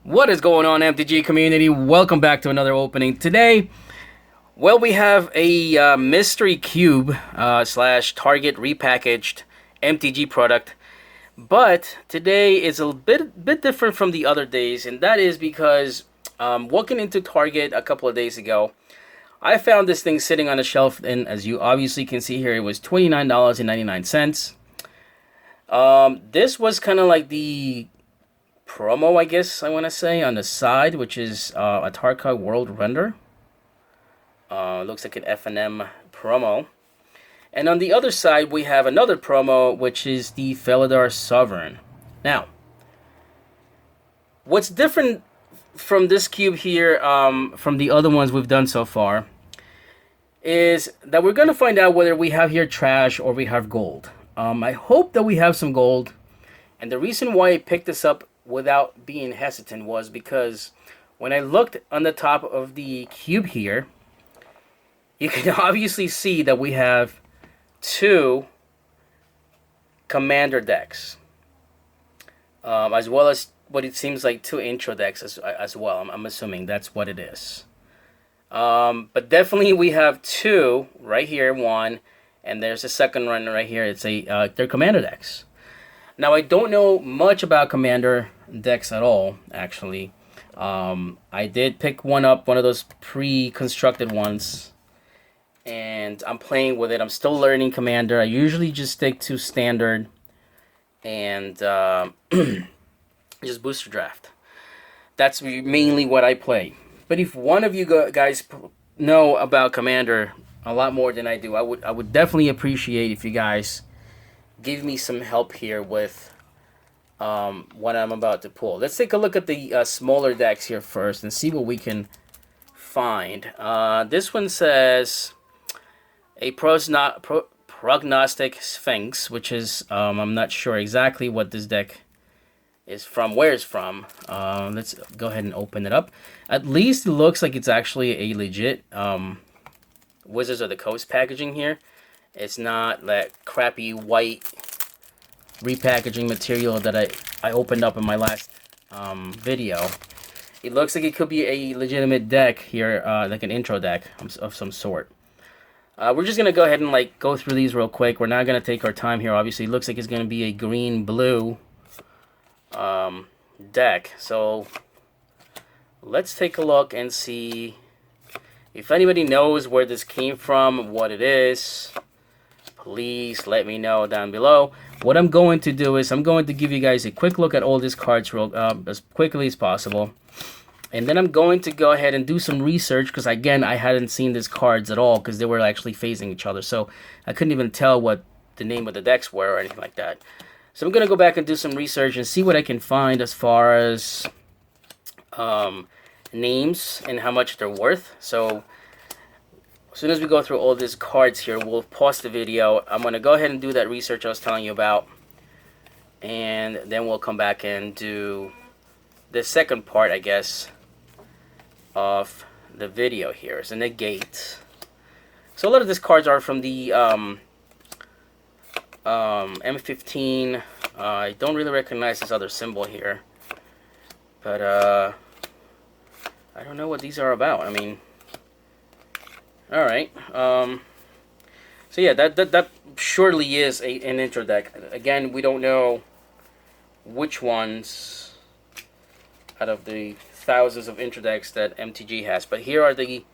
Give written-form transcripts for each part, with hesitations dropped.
What is going on, MTG community? Welcome back to another opening. Today, well, we have a mystery cube slash Target repackaged MTG product. But today is a bit different from the other days, and that is because walking into Target a couple of days ago, I found this thing sitting on the shelf, and as you obviously can see here, it was $29.99. This was kind of like the promo, I guess I want to say, on the side, which is a Tarkov World Render. Looks like an F&M promo. And on the other side, we have another promo, which is the Felidar Sovereign. Now, what's different from this cube here, from the other ones we've done so far, is that we're going to find out whether we have here trash or we have gold. I hope that we have some gold. And the reason why I picked this up without being hesitant was because when I looked on the top of the cube here, you can obviously see that we have two commander decks, as well as what it seems like two intro decks as well. I'm assuming that's what it is. But definitely we have two right here, one, and there's a second one right here. It's they're commander decks. Now, I don't know much about commander decks at all, actually. I did pick one up, one of those pre-constructed ones, and I'm playing with it. I'm still learning commander. I usually just stick to standard and just booster draft. That's mainly what I play. But if one of you guys know about commander a lot more than I do, I would definitely appreciate if you guys give me some help here with what I'm about to pull. Let's take a look at the smaller decks here first and see what we can find. This one says a Prognostic Sphinx, which is, I'm not sure exactly what this deck is from, where it's from. Let's go ahead and open it up. At least it looks like it's actually a legit Wizards of the Coast packaging here. It's not that crappy white repackaging material that I opened up in my last video. It looks like it could be a legitimate deck here, like an intro deck of some sort. We're just going to go ahead and go through these real quick. We're not going to take our time here. Obviously, it looks like it's going to be a green-blue deck. So let's take a look and see if anybody knows where this came from, what it is. Please let me know down below. What I'm going to do is I'm going to give you guys a quick look at all these cards as quickly as possible. And then I'm going to go ahead and do some research because, again, I hadn't seen these cards at all because they were actually facing each other. So I couldn't even tell what the name of the decks were or anything like that. So I'm going to go back and do some research and see what I can find as far as names and how much they're worth. So as soon as we go through all these cards here, we'll pause the video. I'm going to go ahead and do that research I was telling you about. And then we'll come back and do the second part, I guess, of the video here. It's a negate. So a lot of these cards are from the M15. I don't really recognize this other symbol here. But I don't know what these are about. I mean, alright, so yeah, that surely is an intro deck. Again, we don't know which ones out of the thousands of intro decks that MTG has, but here are the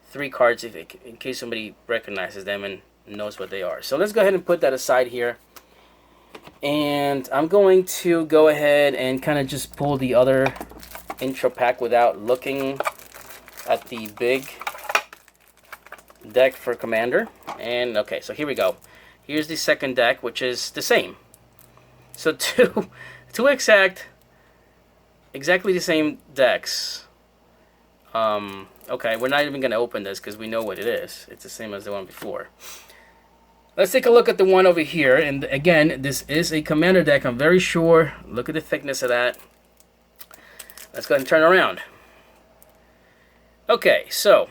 three cards in case somebody recognizes them and knows what they are. So let's go ahead and put that aside here, and I'm going to go ahead and kind of just pull the other intro pack without looking at the big deck for commander. And okay, so here we go. Here's the second deck, which is the same. So two exactly the same decks. Okay, we're not even gonna open this because we know what it is. It's the same as the one before. Let's take a look at the one over here. And again, this is a commander deck, I'm very sure. Look at the thickness of that. Let's go ahead and turn around. Okay, so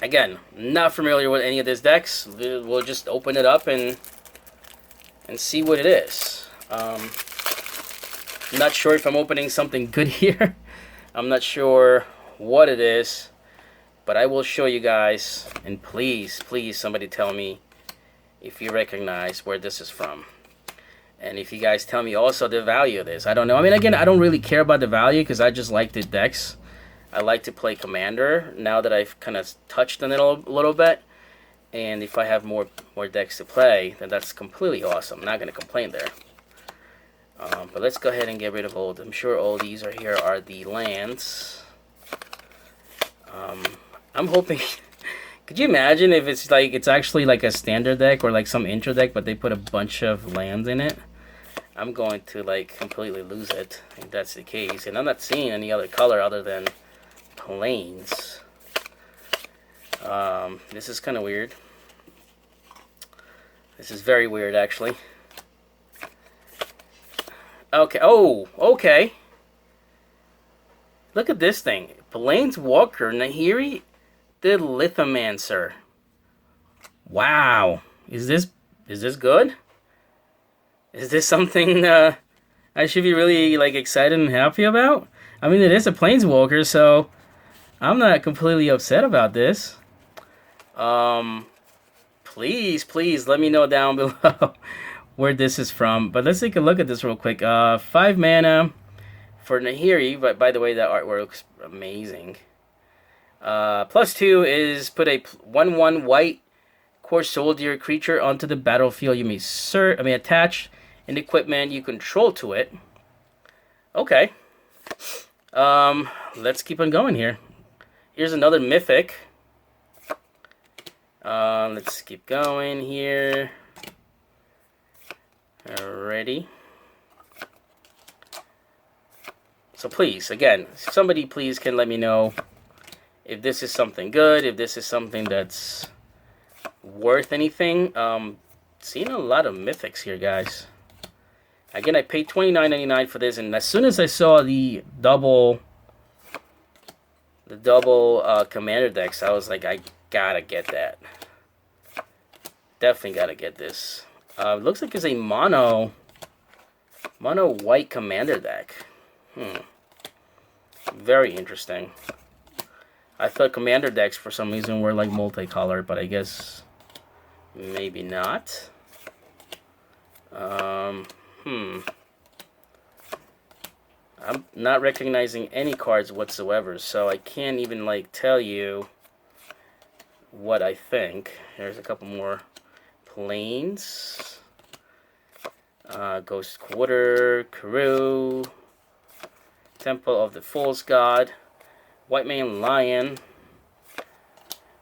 again, not familiar with any of these decks. We'll just open it up and see what it is. I'm not sure if I'm opening something good here. I'm not sure what it is, but I will show you guys. And please, please, somebody tell me if you recognize where this is from. And if you guys tell me also the value of this. I don't know. I mean, again, I don't really care about the value because I just like the decks. I like to play Commander now that I've kind of touched on it a little bit. And if I have more decks to play, then that's completely awesome. I'm not going to complain there. But let's go ahead and get rid of all. I'm sure all these are here are the lands. I'm hoping... Could you imagine if it's like it's actually like a standard deck or like some intro deck, but they put a bunch of lands in it? I'm going to like completely lose it if that's the case. And I'm not seeing any other color other than plains. This is kind of weird. This is very weird, actually. Okay. Oh, okay. Look at this thing. Planeswalker Nahiri the Lithomancer. Wow. Is this good? Is this something I should be really like excited and happy about? I mean, it is a Planeswalker, so I'm not completely upset about this. Please, please let me know down below where this is from. But let's take a look at this real quick. 5 mana for Nahiri. But by the way, that artwork looks amazing. +2 is put a 1/1 white Core Soldier creature onto the battlefield. You may attach an equipment you control to it. Okay. Let's keep on going here. Here's another mythic. Let's keep going here. Alrighty. So please, again, somebody please can let me know if this is something good, if this is something that's worth anything. Seeing a lot of mythics here, guys. Again, I paid $29.99 for this, and as soon as I saw the double commander decks, I was like, I gotta get that. Definitely gotta get this. Looks like it's a mono white commander deck. Very interesting. I thought commander decks for some reason were like multicolored, but I guess maybe not. I'm not recognizing any cards whatsoever, so I can't even like tell you what I think. There's a couple more planes. Ghost Quarter, Karoo, Temple of the Fool's God, White Man Lion,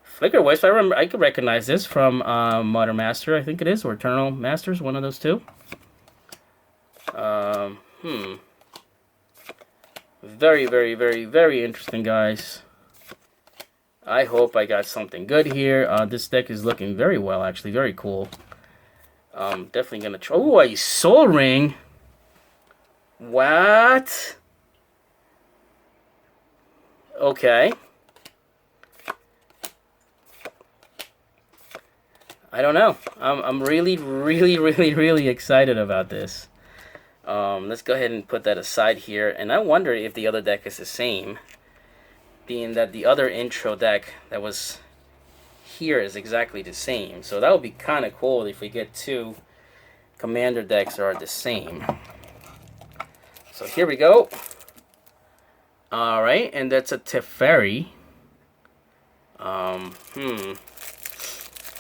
Flicker Wisp. I could recognize this from Modern Master, I think it is, or Eternal Masters, one of those two. Very, very, very, very interesting, guys. I hope I got something good here. This deck is looking very well, actually. Very cool. Definitely gonna try. Oh, a Soul Ring. What? Okay. I don't know. I'm really, really, really, really excited about this. Let's go ahead and put that aside here. And I wonder if the other deck is the same, being that the other intro deck that was here is exactly the same. So that would be kind of cool if we get two commander decks that are the same. So here we go. Alright, and that's a Teferi.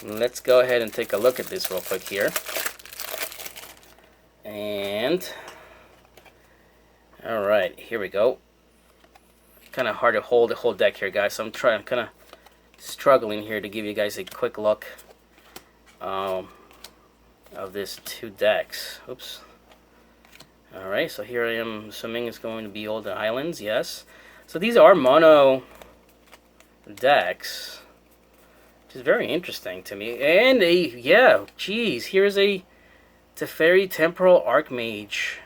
Let's go ahead and take a look at this real quick here. And alright, here we go. Kind of hard to hold the whole deck here, guys, so I'm kind of struggling here to give you guys a quick look of this two decks. Oops. Alright, so here I am assuming it's going to be all the islands, yes. So these are mono decks, which is very interesting to me. And geez, here's a Teferi Temporal Archmage.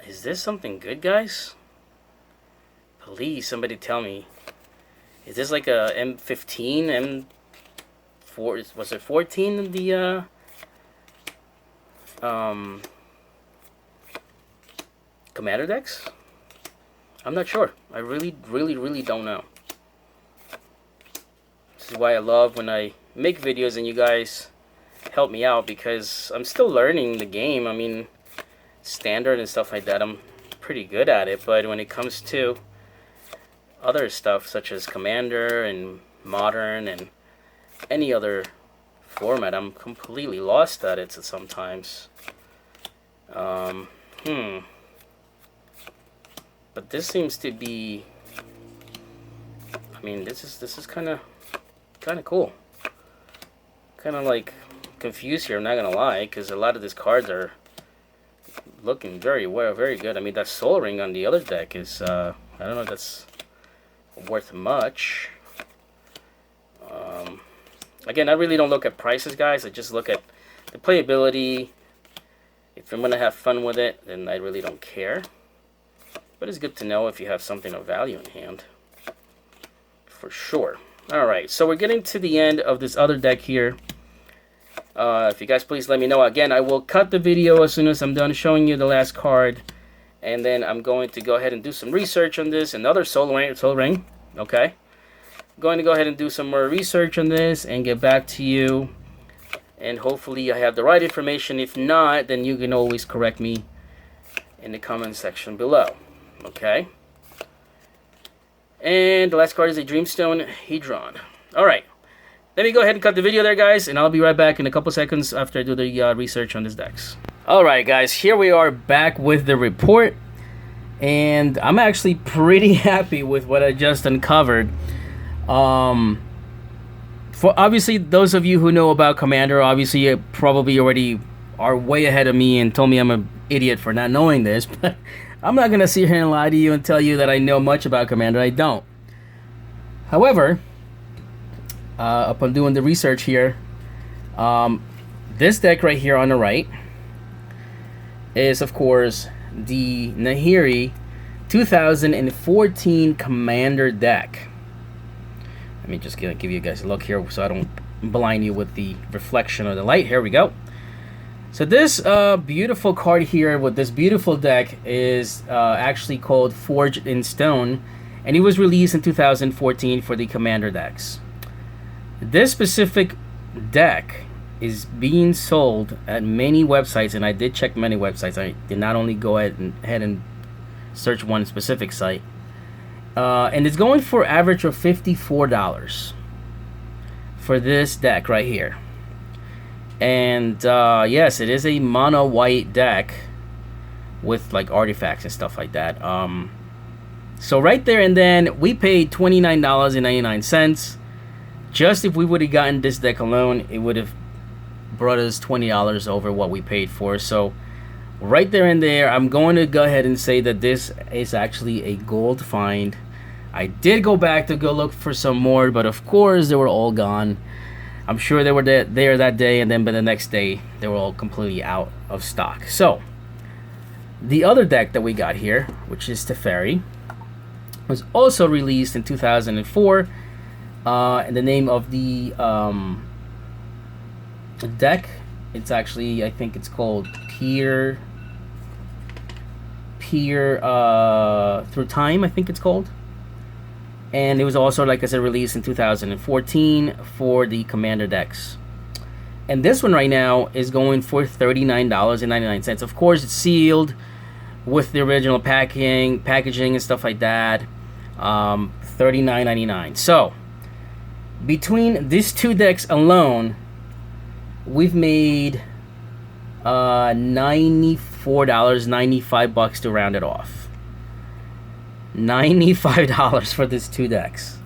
Is this something good, guys? Please, somebody tell me. Is this like a M15, M4? Was it 14? Commander decks? I'm not sure. I really don't know. This is why I love when I make videos and you guys help me out, because I'm still learning the game. I mean, standard and stuff like that, I'm pretty good at it, but when it comes to other stuff such as Commander and Modern and any other format, I'm completely lost at it sometimes. But this seems to be, I mean, this is kind of cool. Kind of like confused here, I'm not gonna lie, because a lot of these cards are looking very good. I mean, that Soul Ring on the other deck is I don't know if that's worth much. Again, I really don't look at prices, guys. I just look at the playability. If I'm gonna have fun with it, then I really don't care. But it's good to know if you have something of value in hand, for sure. Alright, so we're getting to the end of this other deck here. If you guys please let me know. Again, I will cut the video as soon as I'm done showing you the last card. And then I'm going to go ahead and do some research on this. Another Soul Ring. Okay. I'm going to go ahead and do some more research on this and get back to you. And hopefully I have the right information. If not, then you can always correct me in the comment section below. Okay. And the last card is a Dreamstone Hedron. Alright. Let me go ahead and cut the video there, guys, and I'll be right back in a couple seconds after I do the research on these decks. Alright, guys, here we are back with the report, and I'm actually pretty happy with what I just uncovered. For obviously, those of you who know about Commander, obviously you probably already are way ahead of me and told me I'm an idiot for not knowing this, but I'm not going to sit here and lie to you and tell you that I know much about Commander. I don't. However, upon doing the research here, this deck right here on the right is, of course, the Nahiri 2014 Commander deck. Let me just give you guys a look here so I don't blind you with the reflection of the light. Here we go. So this beautiful card here with this beautiful deck is actually called Forged in Stone, and it was released in 2014 for the Commander decks. This specific deck is being sold at many websites, and I did check many websites. I did not only go ahead and search one specific site. And it's going for average of $54 for this deck right here. And yes, it is a mono white deck with like artifacts and stuff like that. So right there and then we paid $29.99. Just if we would have gotten this deck alone, it would have brought us $20 over what we paid for. So right there and there, I'm going to go ahead and say that this is actually a gold find. I did go back to go look for some more, but of course they were all gone. I'm sure they were there that day, and then by the next day they were all completely out of stock. So the other deck that we got here, which is Teferi, was also released in 2004. And the name of the deck, it's actually, I think it's called Peer Through Time, I think it's called. And it was also, like I said, released in 2014 for the Commander decks. And this one right now is going for $39.99. Of course, it's sealed with the original packaging and stuff like that. $39.99. So between these two decks alone, we've made $94.95 to round it off. $95 for these two decks.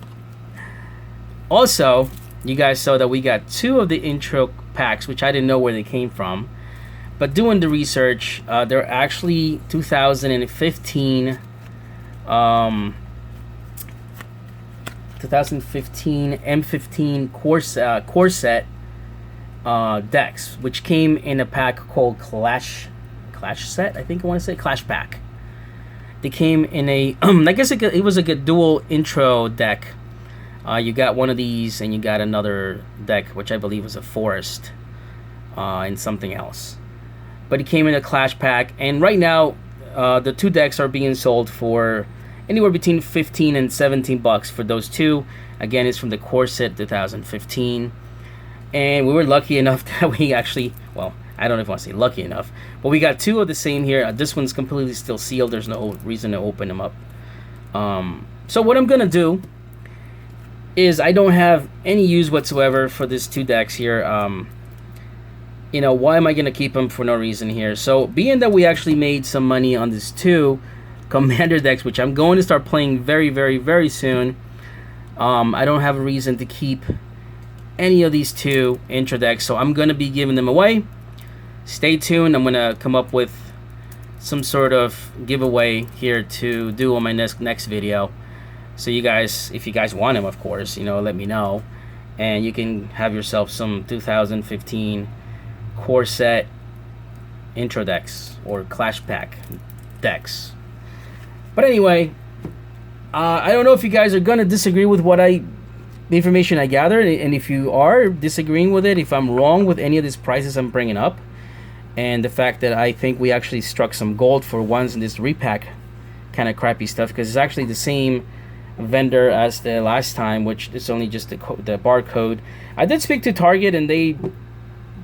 Also, you guys saw that we got two of the intro packs, which I didn't know where they came from. But doing the research, they're actually 2015 M15 Core Set decks, which came in a pack called Clash Set, I think I want to say Clash Pack. They came in a I guess it was like a dual intro deck. You got one of these and you got another deck, which I believe was a Forest and something else. But it came in a Clash Pack, and right now the two decks are being sold for anywhere between 15 and 17 bucks for those two. Again, it's from the Cor Set 2015. And we were lucky enough that we actually, well, I don't know if I want to say lucky enough, but we got two of the same here. This one's completely still sealed. There's no reason to open them up. So what I'm going to do is, I don't have any use whatsoever for these two decks here. You know, why am I going to keep them for no reason here? So being that we actually made some money on these two commander decks, which I'm going to start playing very, very, very soon, I don't have a reason to keep any of these two intro decks, so I'm going to be giving them away. Stay tuned. I'm going to come up with some sort of giveaway here to do on my next video. So you guys, if you guys want them, of course, you know, let me know. And you can have yourself some 2015 Cor Set intro decks or Clash Pack decks. But anyway, I don't know if you guys are going to disagree with the information I gathered. And if you are disagreeing with it, if I'm wrong with any of these prices I'm bringing up, and the fact that I think we actually struck some gold for once in this repack kind of crappy stuff, because it's actually the same vendor as the last time, which is only just the barcode. I did speak to Target, and they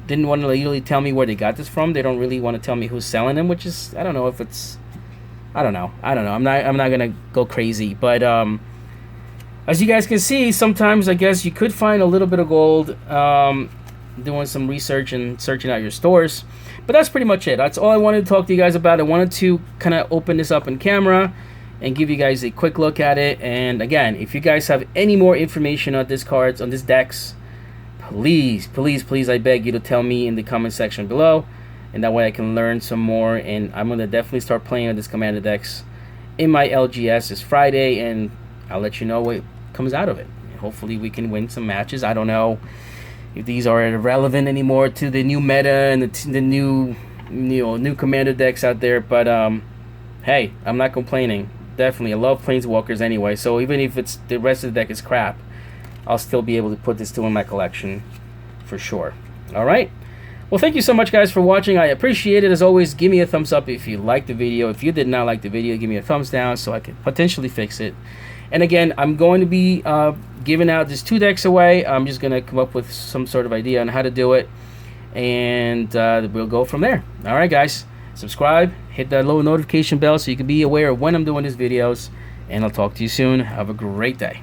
didn't want to really tell me where they got this from. They don't really want to tell me who's selling them, which is, I don't know if it's, I don't know. I'm not gonna go crazy, but as you guys can see, sometimes I guess you could find a little bit of gold doing some research and searching out your stores. But that's pretty much it. That's all I wanted to talk to you guys about. I wanted to kind of open this up on camera and give you guys a quick look at it. And again, if you guys have any more information on these cards, on these decks, please, please, please, I beg you to tell me in the comment section below. And that way I can learn some more. And I'm going to definitely start playing with this commander decks in my LGS this Friday. And I'll let you know what comes out of it. Hopefully we can win some matches. I don't know if these are irrelevant anymore to the new meta and the new commander decks out there, but hey, I'm not complaining. Definitely, I love Planeswalkers anyway, so even if it's the rest of the deck is crap, I'll still be able to put this two in my collection for sure. Alright, well, thank you so much guys for watching. I appreciate it. As always, give me a thumbs up if you liked the video. If you did not like the video, give me a thumbs down so I can potentially fix it. And again, I'm going to be giving out these two decks away. I'm just going to come up with some sort of idea on how to do it. And we'll go from there. Alright guys, subscribe, hit that little notification bell so you can be aware of when I'm doing these videos. And I'll talk to you soon. Have a great day.